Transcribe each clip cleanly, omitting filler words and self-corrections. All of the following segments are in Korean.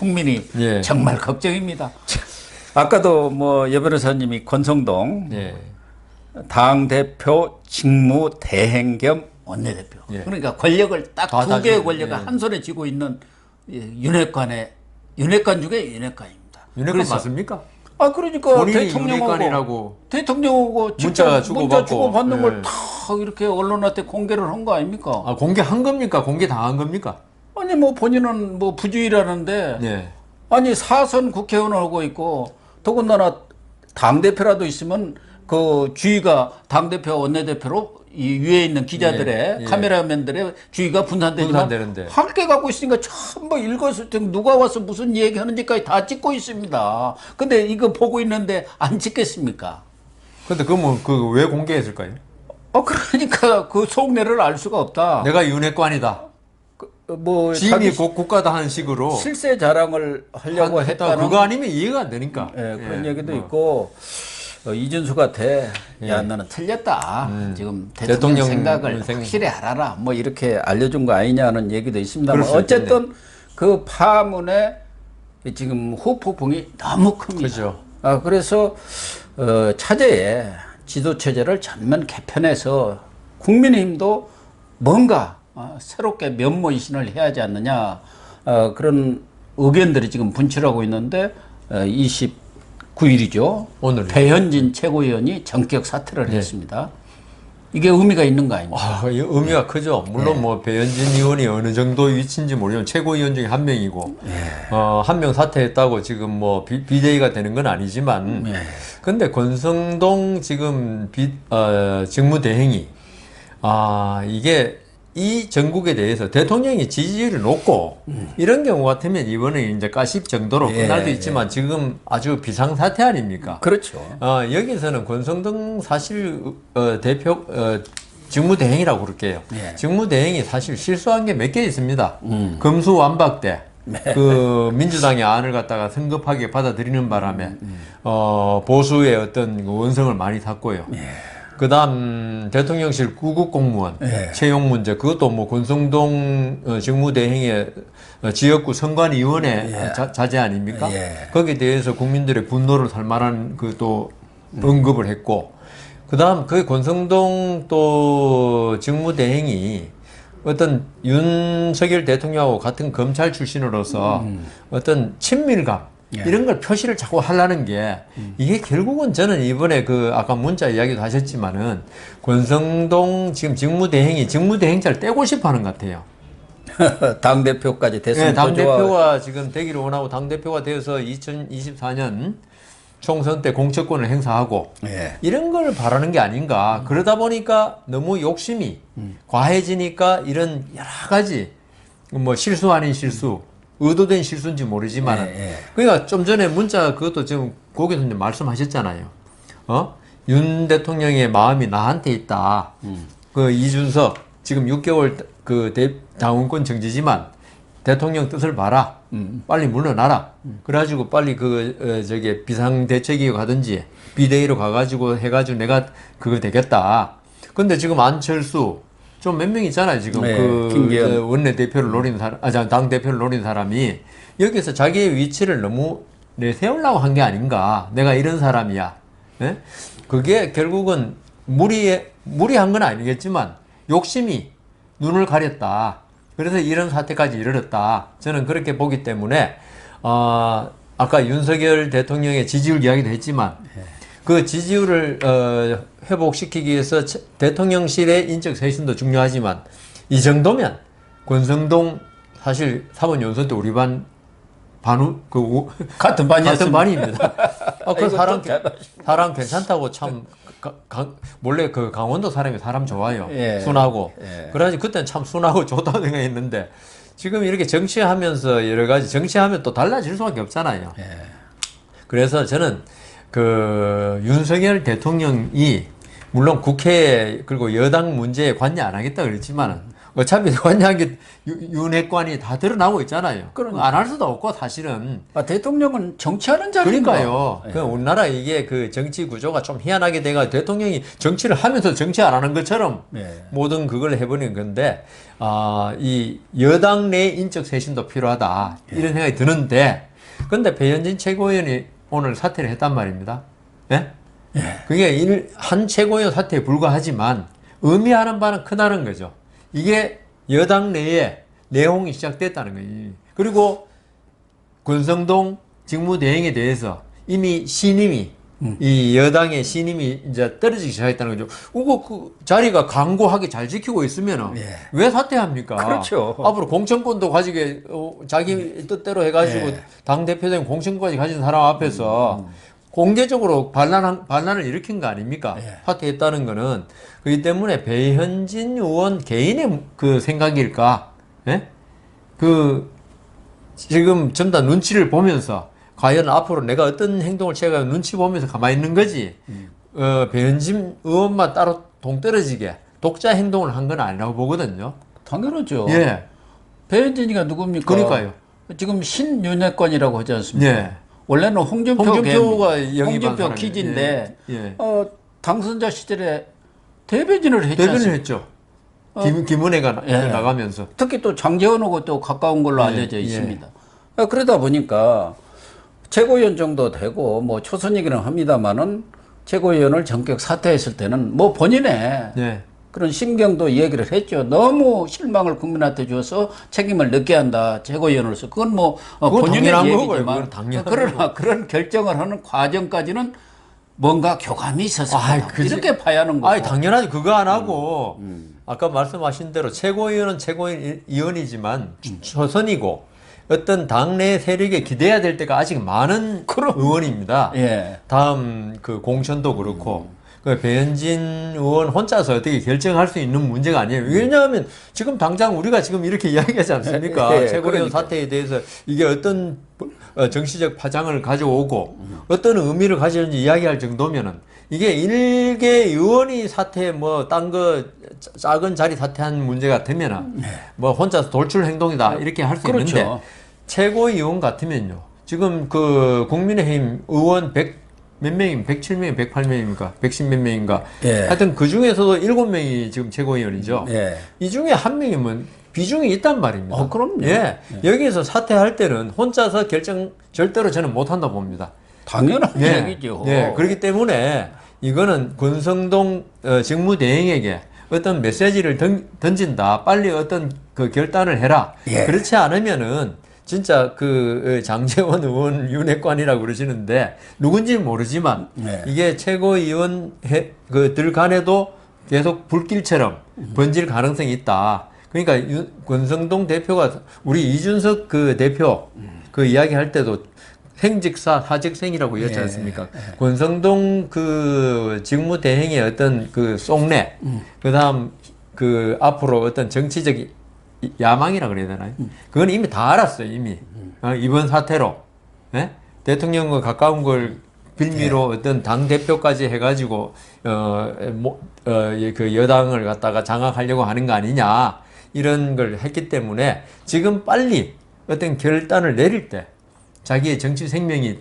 국민이 예. 정말 걱정입니다. 아까도 뭐 여 변호사님이 권성동 예. 당 대표 직무 대행 겸 원내대표. 예. 그러니까 권력을 딱 다 두 개의 쥐고, 권력을 한 손에 쥐고 있는 윤핵관 중에 윤핵관입니다. 윤핵관 그래서 맞습니까? 그러니까 본인이 윤핵관이라고 대통령하고 문자 주고받고. 주고받는 예. 걸 다 이렇게 언론한테 공개를 한 거 아닙니까? 아, 공개한 겁니까? 공개 당한 겁니까? 아니 뭐 본인은 뭐 부주의라는데 예. 아니 사선 국회의원을 하고 있고 더군다나 당 대표라도 있으면 그 주의가 당 대표 원내대표로 이 위에 있는 기자들의 예. 카메라맨들의 주의가 분산되지만 분산되는데. 함께 갖고 있으니까 전부 읽었을 누가 와서 무슨 얘기하는지까지 다 찍고 있습니다. 근데 이거 보고 있는데 안 찍겠습니까? 근데 그러면 그 왜 공개했을까요? 그러니까 그 속내를 알 수가 없다. 내가 윤핵관이다. 뭐 지임이 자기 국가다 하는 식으로 실세 자랑을 하려고 했다는 그거 아니면 이해가 안 되니까. 그런 예. 얘기도 뭐. 있고 이준수한테 야 너는 틀렸다. 지금 대통령 생각을 확실히 알아라. 뭐 이렇게 알려준 거 아니냐는 얘기도 있습니다만 그럴 수 어쨌든 그 파문에 지금 후폭풍이 너무 큽니다. 그죠. 그래서 차제에 지도 체제를 전면 개편해서 국민의힘도 뭔가 새롭게 면모 이신을 해야 하지 않느냐 그런 의견들이 지금 분출하고 있는데 29일이죠. 오늘 배현진 최고위원이 전격 사퇴를 했습니다. 이게 의미가 있는 거 아닙니까? 의미가 크죠. 물론 뭐 배현진 의원이 어느 정도 위치인지 모르지만 최고위원 중에 한 명이고 한 명 사퇴했다고 지금 뭐 비대위가 되는 건 아니지만 근데 권성동 지금 직무대행이 이게 이 전국에 대해서 대통령이 지지율이 높고 이런 경우 같으면 이번에 이제 가십 정도로 끝날 수 있지만 지금 아주 비상사태 아닙니까? 그렇죠. 여기서는 권성동 사실 대표 직무대행이라고 그럴게요. 직무대행이 사실 실수한 게 몇 개 있습니다. 검수완박대. 그 민주당의 안을 갖다가 성급하게 받아들이는 바람에 보수의 어떤 원성을 많이 탔고요. 그다음 대통령실 구국공무원 채용 문제 그것도 뭐 권성동 직무대행의 지역구 선관위원회 자제 아닙니까? 거기에 대해서 국민들의 분노를 살 만한 그 또 언급을 했고 그다음 그 권성동 또 직무대행이 어떤 윤석열 대통령하고 같은 검찰 출신으로서 어떤 친밀감 이런 걸 표시를 자꾸 하려는 게 이게 결국은 저는 이번에 그 아까 문자 이야기도 하셨지만은 권성동 지금 직무대행자를 떼고 싶어 하는 것 같아요. 당대표까지 됐으면 당대표가 지금 되기를 원하고 당대표가 되어서 2024년 총선 때 공천권을 행사하고 이런 걸 바라는 게 아닌가. 그러다 보니까 너무 욕심이 과해지니까 이런 여러 가지 뭐 실수 아닌 실수 의도된 실수인지 모르지만 그러니까 좀 전에 문자 그것도 지금 고 교수님 말씀하셨잖아요. 윤 대통령의 마음이 나한테 있다. 그 이준석 지금 6개월 그 당원권 정지지만 대통령 뜻을 봐라. 빨리 물러나라. 그래가지고 빨리 저기 비상대책위에 가든지 비대위로 가가지고 해가지고 내가 그거 되겠다. 근데 지금 안철수 좀 몇 명 있잖아요. 지금 원내대표를 노린 사람, 당대표를 노린 사람이 여기서 자기의 위치를 너무 내세우려고 한 게 아닌가. 내가 이런 사람이야. 네? 그게 결국은 무리한 건 아니겠지만 욕심이 눈을 가렸다. 그래서 이런 사태까지 이르렀다. 저는 그렇게 보기 때문에 아까 윤석열 대통령의 지지율 이야기도 했지만 그 지지율을 회복시키기 위해서 대통령실의 인적 쇄신도 중요하지만 이 정도면 권성동 사실 사법연수원 때 우리 반 같은 반입니다. 그 사람 괜찮다고 참 원래 그 강원도 사람이 사람 좋아요. 순하고. 그래가지고 그때는 참 순하고 좋다고 생각했는데 지금 이렇게 정치하면서 여러 가지 정치하면 또 달라질 수밖에 없잖아요. 그래서 저는 그 윤석열 대통령이 물론 국회 그리고 여당 문제에 관여 안 하겠다 그랬지만 어차피 관여한 윤핵관이 다 드러나고 있잖아요. 안 할 수도 없고 사실은. 대통령은 정치하는 자리인가? 그러니까요. 그 우리나라 이게 그 정치 구조가 좀 희한하게 돼가 대통령이 정치를 하면서 정치 안 하는 것처럼 모든 그걸 해버리는 건데 이 여당 내 인적 쇄신도 필요하다 이런 생각이 드는데 근데 배현진 최고위원이 오늘 사퇴를 했단 말입니다. 예? 그게 한 최고위원 사퇴에 불과하지만 의미하는 바는 크다는 거죠. 이게 여당 내에 내홍이 시작됐다는 거예요. 그리고 권성동 직무대행에 대해서 이미 신임이 이 여당의 신임이 이제 떨어지기 시작했다는 거죠. 그 자리가 강고하게 잘 지키고 있으면 왜 사퇴합니까? 그렇죠. 앞으로 공천권도 가지게 자기 뜻대로 해가지고 당 대표된 공천권까지 가진 사람 앞에서 공개적으로 반란을 일으킨 거 아닙니까? 사퇴했다는 거는 그렇기 때문에 배현진 의원 개인의 그 생각일까? 예? 지금 전부 다 눈치를 보면서 과연 앞으로 내가 어떤 행동을 취해가 눈치 보면서 가만히 있는 거지. 배현진 의원만 따로 동떨어지게 독자 행동을 한 건 아니라고 보거든요. 당연하죠. 예. 배현진이가 누굽니까? 그러니까요. 지금 신윤핵관이라고 하지 않습니까? 원래는 홍준표가 영입한 홍준표 퀴즈인데 예. 당선자 시절에 대변인을 했지 않습니까? 대변을 했죠. 김은혜가 나가면서. 특히 또 장제원하고 또 가까운 걸로 알려져 있습니다. 그러다 보니까 최고위원 정도 되고 뭐 초선이기는 합니다만은 최고위원을 전격 사퇴했을 때는 뭐 본인의 그런 심경도 이야기를 했죠. 너무 실망을 국민한테 줘서 책임을 느껴야 한다. 최고위원으로서. 그건 뭐 본인의 얘기지만 그러나 그런 결정을 하는 과정까지는 뭔가 교감이 있었을 거다. 이렇게 봐야 하는 거고. 당연하지. 그거 안 하고 아까 말씀하신 대로 최고위원은 최고위원이지만 초선이고 어떤 당내 세력에 기대야 될 때가 아직 많은 의원입니다. 다음 그 공천도 그렇고 그 배현진 의원 혼자서 어떻게 결정할 수 있는 문제가 아니에요. 왜냐하면 지금 당장 우리가 지금 이렇게 이야기하지 않습니까? 최고위원 사태에 대해서 이게 어떤 정치적 파장을 가져오고 어떤 의미를 가지는지 이야기할 정도면은 이게 일개 의원이 사퇴 뭐 딴 거 작은 자리 사퇴한 문제가 되면은 뭐 혼자서 돌출 행동이다 이렇게 할 수 있는데 최고위원 같으면요. 지금 그 국민의힘 의원 몇 명입니까? 107명, 108명입니까? 110 몇 명인가? 하여튼 그 중에서도 7명이 지금 최고위원이죠. 이 중에 한 명이면 비중이 있단 말입니다. 그럼요. 여기에서 사퇴할 때는 혼자서 결정 절대로 저는 못한다 봅니다. 당연한 얘기죠. 그렇기 때문에 이거는 권성동 직무대행에게 어떤 메시지를 던진다. 빨리 어떤 그 결단을 해라. 그렇지 않으면은 진짜 그 장제원 의원 윤핵관이라고 그러시는데 누군지는 모르지만 이게 최고위원 들 간에도 계속 불길처럼 번질 가능성이 있다. 그러니까 권성동 대표가 우리 이준석 그 대표 그 이야기할 때도 생직사 사직생이라고 이랬지 않습니까? 권성동 그 직무대행의 어떤 그 속내, 그다음 그 앞으로 어떤 정치적 야망이라 그래야 되나요? 그건 이미 다 알았어요, 이미. 이번 사태로. 대통령과 가까운 걸 빌미로 어떤 당대표까지 해가지고, 그 여당을 갖다가 장악하려고 하는 거 아니냐. 이런 걸 했기 때문에 지금 빨리 어떤 결단을 내릴 때 자기의 정치 생명이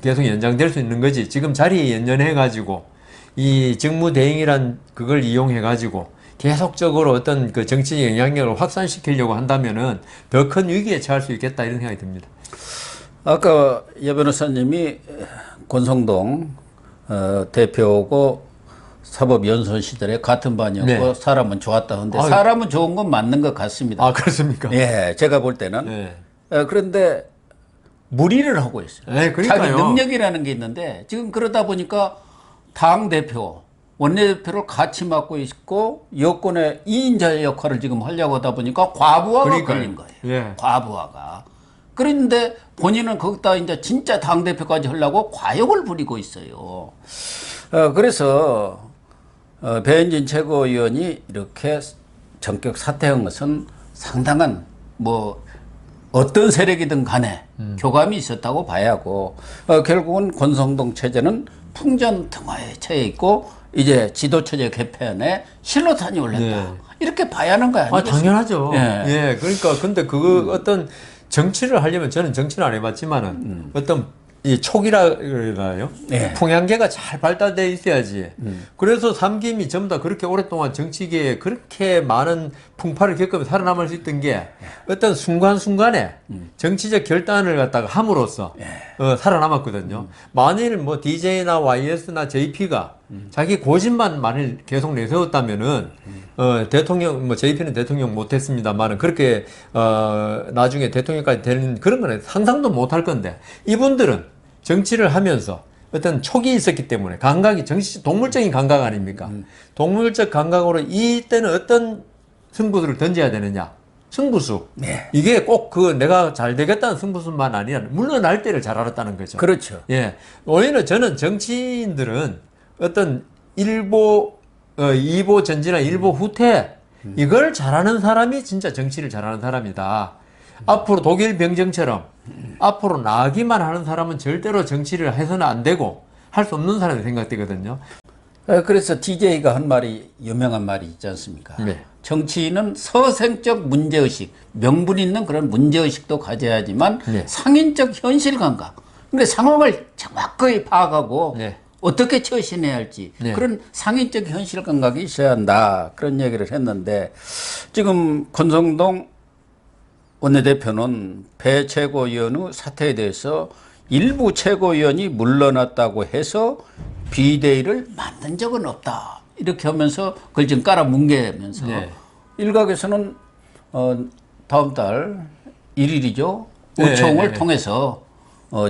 계속 연장될 수 있는 거지. 지금 자리에 연연해가지고 이 직무대행이란 그걸 이용해가지고 계속적으로 어떤 그 정치 영향력을 확산시키려고 한다면은 더 큰 위기에 처할 수 있겠다 이런 생각이 듭니다. 아까 여 변호사님이 권성동 대표고 사법연수원 시절에 같은 반이었고 사람은 좋았다 하는데 사람은 좋은 건 맞는 것 같습니다. 그렇습니까? 제가 볼 때는. 그런데 무리를 하고 있어요. 자기 능력이라는 게 있는데 지금 그러다 보니까 당대표 원내대표를 같이 맡고 있고 여권의 2인자의 역할을 지금 하려고 하다 보니까 과부하가 걸린 거예요. 과부하가. 그런데 본인은 거기다 이제 진짜 당대표까지 하려고 과욕을 부리고 있어요. 그래서 배현진 최고위원이 이렇게 전격 사퇴한 것은 상당한 뭐 어떤 세력이든 간에 교감이 있었다고 봐야 하고 결국은 권성동 체제는 풍전등화에 처해 있고 이제 지도체제 개편에 실로탄이 올렸다. 예. 이렇게 봐야 하는 거 아니겠습니까? 당연하죠. 예. 예. 그러니까 근데 그 어떤 정치를 하려면 저는 정치를 안 해봤지만은 어떤 이 촉이라 그러나요? 예. 풍향계가 잘 발달돼 있어야지. 그래서 삼김이 전부 다 그렇게 오랫동안 정치계에 그렇게 많은 풍파를 겪으며 살아남을 수 있던 게 어떤 순간순간에 정치적 결단을 갖다가 함으로써 살아남았거든요. 만일 뭐 DJ나 YS나 JP가 자기 고집만 만일 계속 내세웠다면은 대통령 뭐 JP는 대통령 못했습니다만은 그렇게 나중에 대통령까지 되는 그런 거는 상상도 못할 건데 이분들은 정치를 하면서 어떤 촉이 있었기 때문에 감각이 동물적인 감각 아닙니까? 동물적 감각으로 이때는 어떤 승부수를 던져야 되느냐? 승부수. 네. 이게 꼭 그 내가 잘 되겠다는 승부수만 아니라 물러날 때를 잘 알았다는 거죠. 그렇죠. 예. 오히려 저는 정치인들은 어떤 일보, 이보 전지나 일보 후퇴 이걸 잘하는 사람이 진짜 정치를 잘하는 사람이다. 앞으로 독일 병정처럼 앞으로 나아기만 하는 사람은 절대로 정치를 해서는 안 되고 할 수 없는 사람이 생각되거든요. 그래서 DJ가 한 말이 유명한 말이 있지 않습니까? 네. 정치인은 서생적 문제의식, 명분 있는 그런 문제의식도 가져야지만 네. 상인적 현실 감각, 근데 상황을 정확하게 파악하고 네. 어떻게 처신해야 할지 네. 그런 상인적 현실 감각이 있어야 한다 그런 얘기를 했는데 지금 권성동 원내대표는 배 최고위원의 사태에 대해서 일부 최고위원이 물러났다고 해서 비대위를 만든 적은 없다. 이렇게 하면서 그걸 지금 깔아뭉개면서 네. 일각에서는 다음 달 1일이죠. 네, 의총을 네. 통해서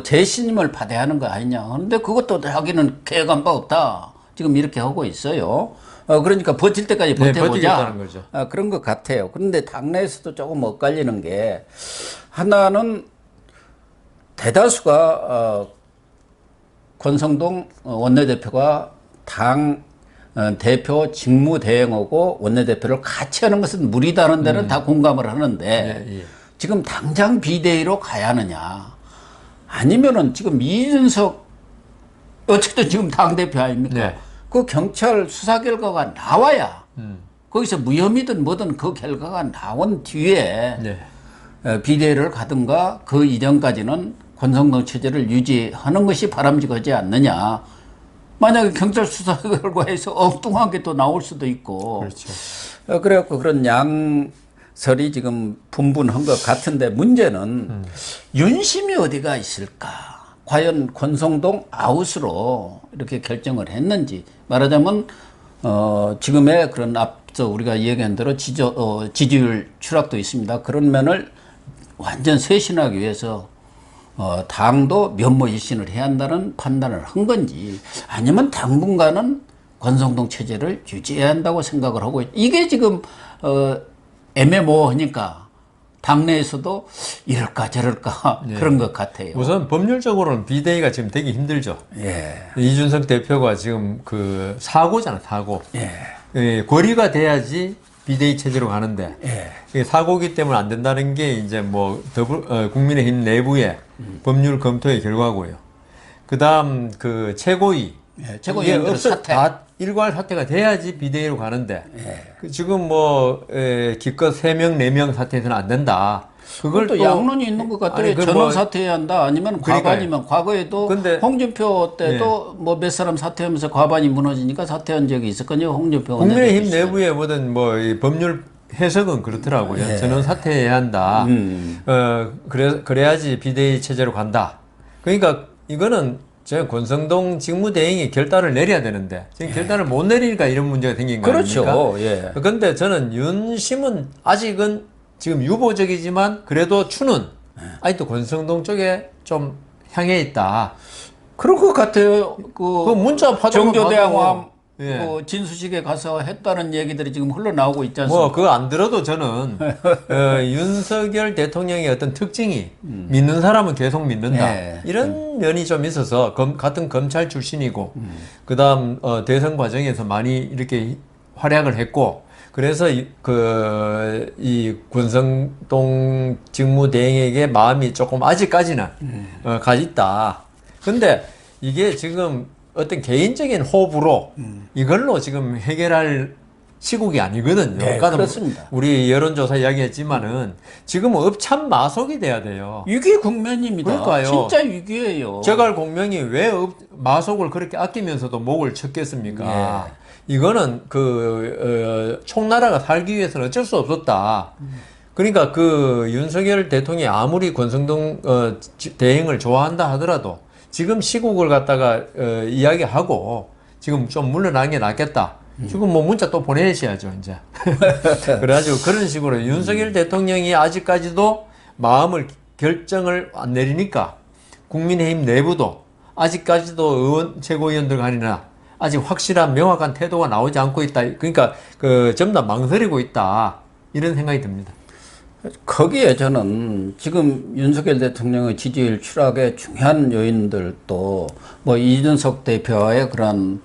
재신임을 받아야 하는 거 아니냐. 그런데 그것도 자기는 계획한 바 없다. 지금 이렇게 하고 있어요. 그러니까 버틸 때까지 네, 버텨보자. 버티겠다는 거죠. 그런 것 같아요. 그런데 당내에서도 조금 엇갈리는 게 하나는 대다수가 권성동 원내대표가 당 대표 직무 대행하고 원내대표를 같이 하는 것은 무리다는 데는 다 공감을 하는데 예. 지금 당장 비대위로 가야 하느냐 아니면은 지금 이준석 어쨌든 지금 당대표 아닙니까? 네. 그 경찰 수사 결과가 나와야 거기서 무혐의든 뭐든 그 결과가 나온 뒤에 네. 비대위를 가든가 그 이전까지는 권성동 체제를 유지하는 것이 바람직하지 않느냐. 만약에 경찰 수사 결과에서 엉뚱한 게 또 나올 수도 있고. 그렇죠. 그래갖고 그런 양설이 지금 분분한 것 같은데 문제는 윤심이 어디가 있을까? 과연 권성동 아웃으로 이렇게 결정을 했는지 말하자면 지금의 그런 앞서 우리가 얘기한 대로 지지율 추락도 있습니다. 그런 면을 완전 쇄신하기 위해서 당도 면모 일신을 해야 한다는 판단을 한 건지 아니면 당분간은 권성동 체제를 유지해야 한다고 생각을 하고 이게 지금 애매모호하니까 당내에서도 이럴까 저럴까 그런 것 같아요. 우선 법률적으로는 비대위가 지금 되기 힘들죠. 예. 이준석 대표가 지금 그 사고잖아, 사고. 예, 권리가 돼야지 비대위 체제로 가는데 이게 사고기 때문에 안 된다는 게 이제 뭐 국민의힘 내부의 법률 검토의 결과고요. 그다음 그 최고위 최고위원들 사퇴. 다 일괄 사퇴가 돼야지 비대위로 가는데 지금 뭐 기껏 3명, 4명 사퇴해서는 안 된다. 그걸 또 양론이 있는 것 같아요. 아니, 전원 뭐, 사퇴해야 한다. 아니면 그러니까요. 과반이면 과거에도 근데- 홍준표 때도 뭐 몇 사람 사퇴하면서 과반이 무너지니까 사퇴한 적이 있었거든요. 홍준표 국민의힘 원내대표 시절에. 내부의 모든 뭐 이 법률 해석은 그렇더라고요. 전원 사퇴해야 한다. 그래야지 비대위 체제로 간다. 그러니까 이거는 제가 권성동 직무대행이 결단을 내려야 되는데 지금 결단을 못 내리니까 이런 문제가 생긴 거 그렇죠. 아닙니까? 예. 그런데 저는 윤심은 아직은 지금 유보적이지만 그래도 추는 아직도 권성동 쪽에 좀 향해 있다. 그럴 것 같아요. 그 문자 파도 정조대왕 예. 그 진수식에 가서 했다는 얘기들이 지금 흘러나오고 있지 않습니까? 뭐 그거 안 들어도 저는 윤석열 대통령의 어떤 특징이 믿는 사람은 계속 믿는다. 예. 이런 면이 좀 있어서 같은 검찰 출신이고 그다음 대선 과정에서 많이 이렇게 활약을 했고, 그래서 이 권성동 직무대행에게 마음이 조금 아직까지는 가 있다. 근데 이게 지금 어떤 개인적인 호불호 이걸로 지금 해결할 시국이 아니거든요. 네, 아까도 그렇습니다. 우리 여론조사 이야기했지만은 지금 업참마속이 돼야 돼요. 위기 국면입니다. 그러니까요. 진짜 위기예요. 제갈 공명이 왜 마속을 그렇게 아끼면서도 목을 쳤겠습니까? 예. 이거는 총나라가 살기 위해서는 어쩔 수 없었다. 그러니까 윤석열 대통령이 아무리 권성동 대행을 좋아한다 하더라도 지금 시국을 갖다가 이야기하고 지금 좀 물러나는 게 낫겠다. 지금 뭐 문자 또 보내셔야죠, 이제. 그래가지고 그런 식으로 윤석열 대통령이 아직까지도 결정을 안 내리니까 국민의힘 내부도 아직까지도 최고위원들 간이나 아직 확실한 명확한 태도가 나오지 않고 있다. 그러니까 전부 다 망설이고 있다. 이런 생각이 듭니다. 거기에 저는 지금 윤석열 대통령의 지지율 추락의 중요한 요인들도 뭐 이준석 대표와의 그런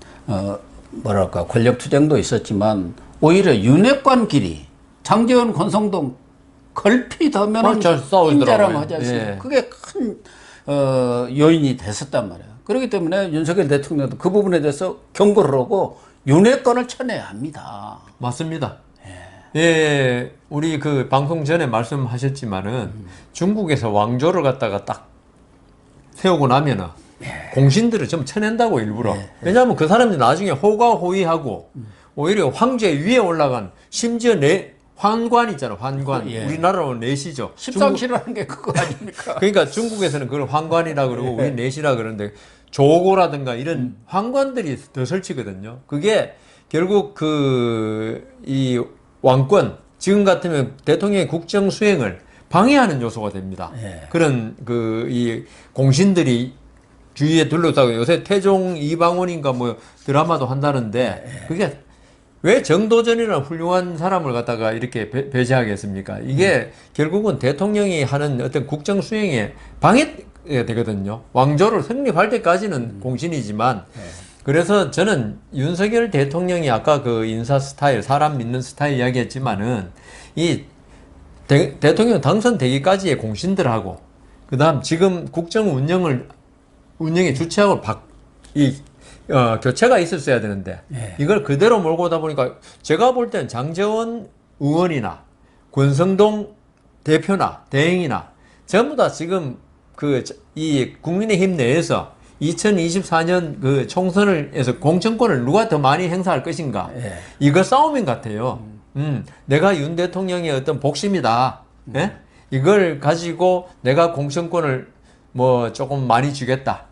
뭐랄까 권력 투쟁도 있었지만 오히려 윤핵관끼리 장제원 권성동 걸핏하면 힘자랑 하지 않습니까? 예. 그게 큰 요인이 됐었단 말이에요. 그렇기 때문에 윤석열 대통령도 그 부분에 대해서 경고를 하고 윤핵관을 쳐내야 합니다. 맞습니다. 예, 우리 방송 전에 말씀하셨지만은 중국에서 왕조를 갖다가 딱 세우고 나면은 공신들을 좀 쳐낸다고 일부러. 왜냐하면 그 사람들이 나중에 호가호위하고 오히려 황제 위에 올라간 심지어 환관 있잖아, 환관. 예. 우리나라로 내시죠. 십상시라는 게 그거 아닙니까? 그러니까 중국에서는 그걸 환관이라 그러고 우리 내시라 그러는데 조고라든가 이런 환관들이 더 설치거든요. 그게 결국 이 왕권, 지금 같으면 대통령의 국정 수행을 방해하는 요소가 됩니다. 예. 그런 이 공신들이 주위에 둘러싸고 요새 태종 이방원인가 뭐 드라마도 한다는데 그게 왜 정도전이라는 훌륭한 사람을 갖다가 이렇게 배제하겠습니까? 이게 결국은 대통령이 하는 어떤 국정 수행에 방해가 되거든요. 왕조를 성립할 때까지는 공신이지만 그래서 저는 윤석열 대통령이 아까 인사 스타일, 사람 믿는 스타일 이야기했지만은 이 대통령 당선되기까지의 공신들하고 그다음 지금 국정 운영의 주체하고 교체가 있었어야 되는데 이걸 그대로 몰고 오다 보니까 제가 볼 때는 장제원 의원이나 권성동 대표나 대행이나 전부 다 지금 이 국민의힘 내에서 2024년 총선에서 공천권을 누가 더 많이 행사할 것인가 이거 싸움인 것 같아요. 내가 윤 대통령의 어떤 복심이다. 이걸 가지고 내가 공천권을 뭐 조금 많이 주겠다.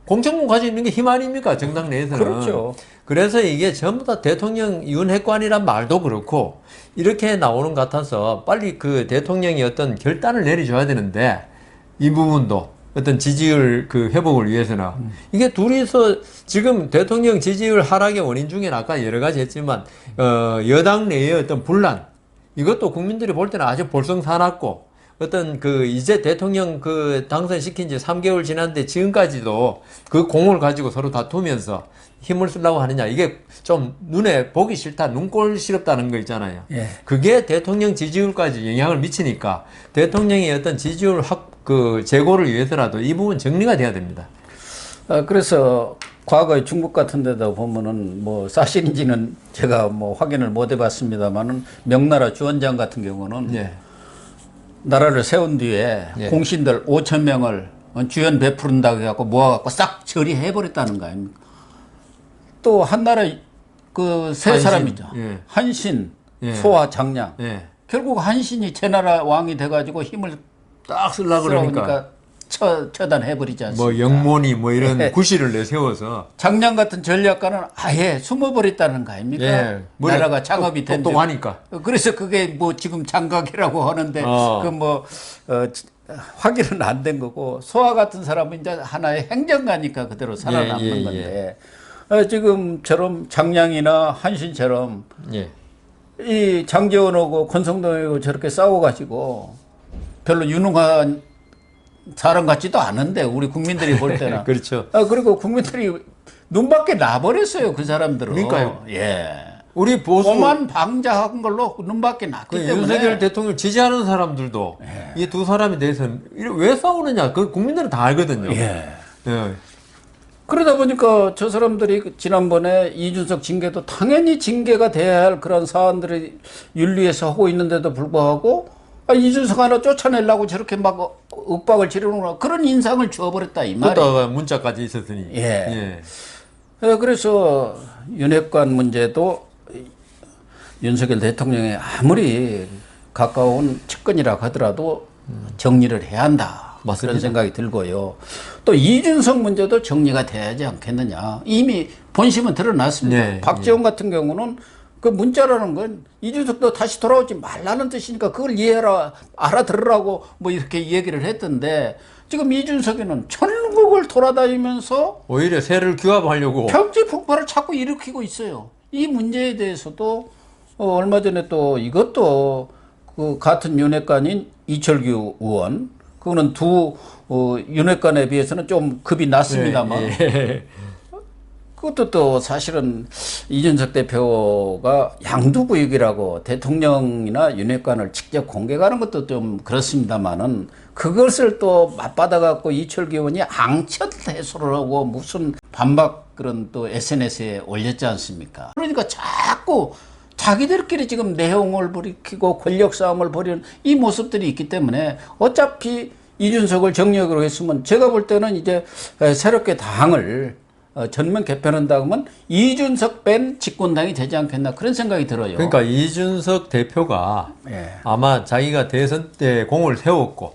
공천권 가지고 있는 게 힘 아닙니까? 정당 내에서는. 그렇죠. 그래서 이게 전부 다 대통령 윤핵관이란 말도 그렇고 이렇게 나오는 것 같아서 빨리 대통령이 어떤 결단을 내려줘야 되는데 이 부분도 어떤 지지율 회복을 위해서는 이게 둘이서 지금 대통령 지지율 하락의 원인 중에는 아까 여러 가지 했지만 여당 내의 어떤 분란 이것도 국민들이 볼 때는 아주 볼썽사납고 어떤 이제 대통령 당선시킨 지 3개월 지났는데 지금까지도 그 공을 가지고 서로 다투면서 힘을 쓰려고 하느냐 이게 좀 눈에 보기 싫다 눈꼴 시럽다는 거 있잖아요. 그게 대통령 지지율까지 영향을 미치니까 대통령의 어떤 지지율 제고를 위해서라도 이 부분 정리가 돼야 됩니다. 그래서 과거에 중국 같은 데다 보면은 뭐 사실인지는 제가 뭐 확인을 못 해봤습니다만은 명나라 주원장 같은 경우는 나라를 세운 뒤에 공신들 5천 명을 주연 베푸른다고 해갖고 모아갖고 싹 처리해버렸다는 거 아닙니까? 또 한나라 세 사람이죠. 한신, 소화, 장량. 결국 한신이 제나라 왕이 돼가지고 힘을 딱 쓰려고 그러니까 처단해버리지 않습니까? 뭐 영몬이 뭐 이런 구실을 내세워서 장량 같은 전략가는 아예 숨어버렸다는 거 아닙니까? 나라가 창업이 된 똑똑하니까. 그래서 그게 뭐 지금 장각이라고 하는데 확인은 안 된 거고 소화 같은 사람은 이제 하나의 행정가니까 그대로 살아남는 건데 지금처럼 장량이나 한신처럼 이 장제원하고 권성동하고 저렇게 싸워가지고 별로 유능한 사람 같지도 않은데 우리 국민들이 볼 때는 그렇죠. 그리고 국민들이 눈밖에 나버렸어요 그 사람들은. 그러니까요. 우리 보수 오만 방자한 걸로 눈밖에 났기 그 때문에 윤석열 대통령 지지하는 사람들도 이 두 사람에 대해서는 왜 싸우느냐 그 국민들은 다 알거든요. 예. 예. 그러다 보니까 저 사람들이 지난번에 이준석 징계도 당연히 징계가 돼야 할 그런 사안들이 윤리에서 하고 있는데도 불구하고 이준석 하나 쫓아내려고 저렇게 막 윽박을 지르는구나 그런 인상을 주어버렸다 이 말이에요. 그러다가 문자까지 있었으니. 예. 그래서 윤핵관 문제도 윤석열 대통령의 아무리 가까운 측근이라고 하더라도 정리를 해야 한다. 맞습니다. 그런 생각이 들고요. 또 이준석 문제도 정리가 돼야지 않겠느냐. 이미 본심은 드러났습니다. 네, 박지원 같은 경우는 그 문자라는 건 이준석도 다시 돌아오지 말라는 뜻이니까 그걸 이해해라, 알아들으라고 뭐 이렇게 얘기를 했던데 지금 이준석이는 전국을 돌아다니면서 오히려 새를 규합하려고. 평지 폭발을 자꾸 일으키고 있어요. 이 문제에 대해서도 얼마 전에 또 이것도 그 같은 윤핵관인 이철규 의원 그거는 두 윤핵관에 비해서는 좀 급이 낮습니다만 예. 그것도 또 사실은 이준석 대표가 양두구역이라고 대통령이나 윤핵관을 직접 공격하는 것도 좀 그렇습니다만은 그것을 또 맞받아 갖고 이철규 의원이 앙첫 해소를 하고 무슨 반박 그런 또 SNS에 올렸지 않습니까? 그러니까 자꾸 자기들끼리 지금 내홍을 벌이고 권력 싸움을 벌이는 이 모습들이 있기 때문에 어차피 이준석을 정력으로 했으면 제가 볼 때는 이제 새롭게 당을 전면 개편한다고 하면 이준석 뺀 집권당이 되지 않겠나 그런 생각이 들어요. 그러니까 이준석 대표가 아마 자기가 대선 때 공을 세웠고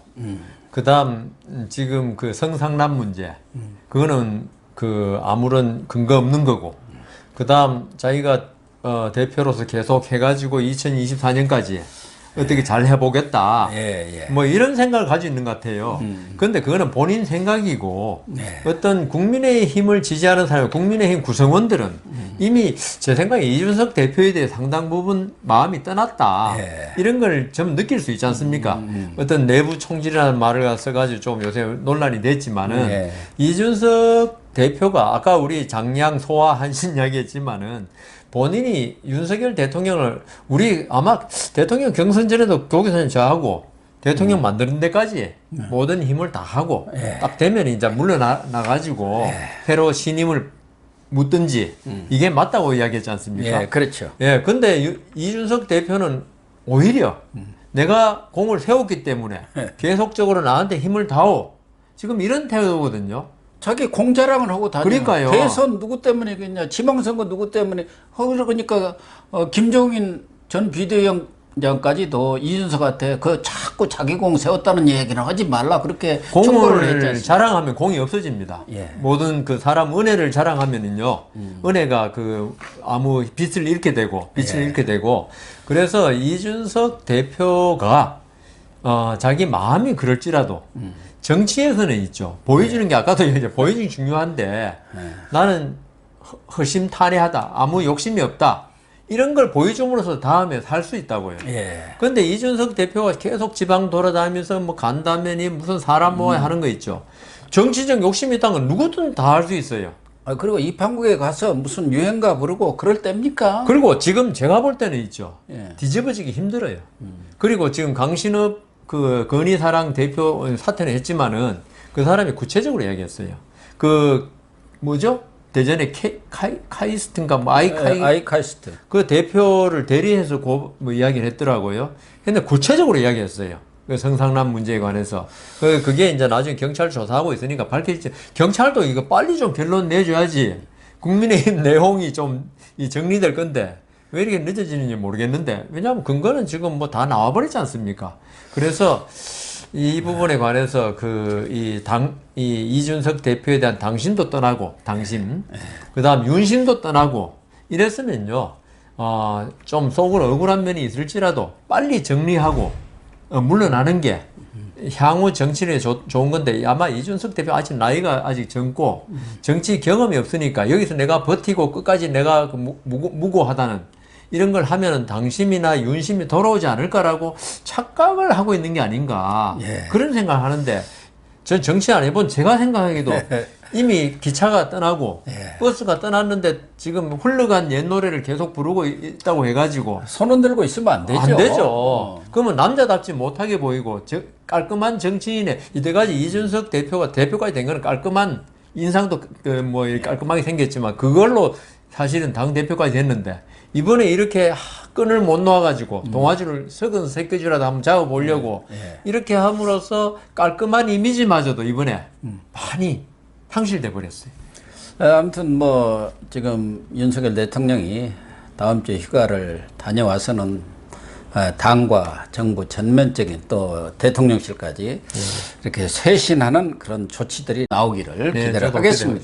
그다음 지금 그 성상남 문제 그거는 그 아무런 근거 없는 거고 그다음 자기가 대표로서 계속 해가지고 2024년까지 어떻게 잘 해보겠다. 뭐 이런 생각을 가지고 있는 것 같아요. 그런데 그거는 본인 생각이고 어떤 국민의힘을 지지하는 사람, 국민의힘 구성원들은 이미 제 생각에 이준석 대표에 대해 상당 부분 마음이 떠났다. 이런 걸 좀 느낄 수 있지 않습니까? 어떤 내부 총질이라는 말을 써가지고 좀 요새 논란이 됐지만은 이준석 대표가 아까 우리 장량 소화 한신 이야기했지만은 본인이 윤석열 대통령을 우리 아마 대통령 경선 전에도 교기선언 저하고 대통령 만드는 데까지 모든 힘을 다 하고 딱 되면 이제 물러나가지고 새로 신임을 묻든지 이게 맞다고 이야기했지 않습니까? 예, 그렇죠. 예, 근데 이준석 대표는 오히려 내가 공을 세웠기 때문에 계속적으로 나한테 힘을 다오. 지금 이런 태도거든요. 자기 공자랑을 하고 다녀요. 그러니까요. 대선 누구 때문이겠냐, 지방선거 누구 때문에. 그러니까 김종인 전 비대위원장까지도 이준석한테 그 자꾸 자기 공 세웠다는 얘기는 하지 말라 그렇게 충고를 했지 공을 않습니까? 자랑하면 공이 없어집니다. 모든 그 사람 은혜를 자랑하면은요, 은혜가 그 아무 빛을 잃게 되고 그래서 이준석 대표가 자기 마음이 그럴지라도 정치에서는 있죠. 보여주는 게 아까도 이제 보여주는 게 중요한데 나는 허심탄회하다. 아무 욕심이 없다. 이런 걸 보여줌으로써 다음에 살 수 있다고요. 그런데 이준석 대표가 계속 지방 돌아다니면서 뭐 간다면이 무슨 사람 모아 하는 거 있죠. 정치적 욕심이 있다는 건 누구든 다 할 수 있어요. 그리고 입한국에 가서 무슨 유행가 부르고 그럴 때입니까? 그리고 지금 제가 볼 때는 있죠. 뒤집어지기 힘들어요. 그리고 지금 강신업 그 건희사랑 대표 사퇴는 했지만은 그 사람이 구체적으로 이야기했어요. 그 뭐죠? 대전에 카이스트인가 뭐 아이카이스트 그 대표를 대리해서 뭐 이야기를 했더라고요. 근데 구체적으로 이야기했어요. 그 성상남 문제에 관해서 그게 이제 나중에 경찰 조사하고 있으니까 밝혀지지. 경찰도 이거 빨리 좀 결론 내줘야지. 국민의힘 내홍이 좀 정리될 건데 왜 이렇게 늦어지는지 모르겠는데 왜냐하면 근거는 지금 뭐 다 나와버리지 않습니까? 그래서 이 부분에 관해서 이 이준석 대표에 대한 당심도 떠나고 그다음 윤심도 떠나고 이랬으면요 좀 속으로 억울한 면이 있을지라도 빨리 정리하고 물러나는 게 향후 정치에 좋은 건데 아마 이준석 대표 나이가 아직 젊고 정치 경험이 없으니까 여기서 내가 버티고 끝까지 내가 무고하다는 이런 걸 하면은 당심이나 윤심이 돌아오지 않을까라고 착각을 하고 있는 게 아닌가 그런 생각을 하는데 전 정치 안 해본 제가 생각하기도 이미 기차가 떠나고 예. 버스가 떠났는데 지금 흘러간 옛 노래를 계속 부르고 있다고 해가지고 손은 들고 있으면 안 되죠. 안 되죠. 그러면 남자답지 못하게 보이고 깔끔한 정치인의 이때까지 이준석 대표까지 된 거는 깔끔한 인상도 뭐 깔끔하게 생겼지만 그걸로 사실은 당 대표까지 됐는데 이번에 이렇게 끈을 못 놓아가지고 동아줄을 썩은 새끼줄이라도 한번 잡아보려고 이렇게 함으로써 깔끔한 이미지마저도 이번에 많이 상실돼 버렸어요. 아무튼 뭐 지금 윤석열 대통령이 다음 주에 휴가를 다녀와서는 당과 정부 전면적인 또 대통령실까지 이렇게 쇄신하는 그런 조치들이 나오기를 네, 기대를 저도 하겠습니다.